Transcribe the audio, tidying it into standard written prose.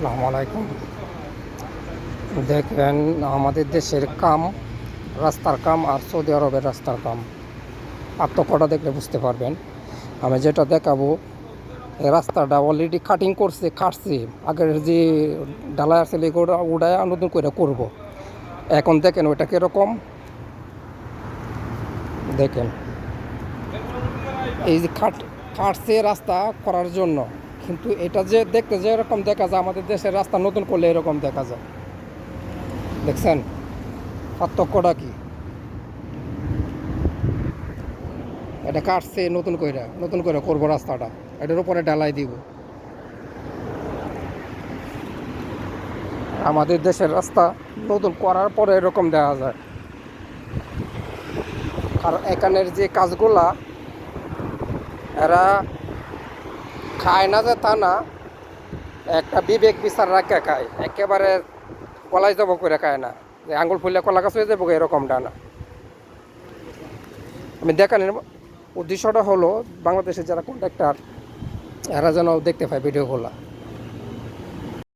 আসসালামু আলাইকুম। দেখেন, আমাদের দেশের কাম, রাস্তার কাম আর সৌদি আরবের রাস্তার কাম পার্থক্যটা দেখলে বুঝতে পারবেন। আমি যেটা দেখাবো, এই রাস্তাটা অলরেডি কাটছে আগের যে ডালাই আছে ওটা ওটাই নতুন করে করব। এখন দেখেন ওইটা কীরকম। দেখেন এই যে কাটছে রাস্তা করার জন্য, কিন্তু এটা যে দেখতে যে এরকম দেখা যায়, আমাদের দেশের রাস্তা নতুন করলে এরকম দেখা যায়। দেখছেন পার্থক্যটা কি? এটা কাটছে নতুন করে করবো রাস্তাটা, এটার উপরে ঢালাই দিব। আমাদের দেশের রাস্তা নতুন করার পরে এরকম দেখা যায়। আর এখানের যে কাজগুলা এরা খায় না যে তা না, একটা বিবেক বিচার রাখে খায়, একেবারে কলাই যাব করে খায় না, যে আঙুল ফুললে কলা গাছ হয়ে যাবো এরকমটা না। আমি দেখানোর উদ্দেশ্যটা হলো বাংলাদেশের যারা কন্ট্রাক্টর এরা যেন দেখতে পায় ভিডিওগুলো।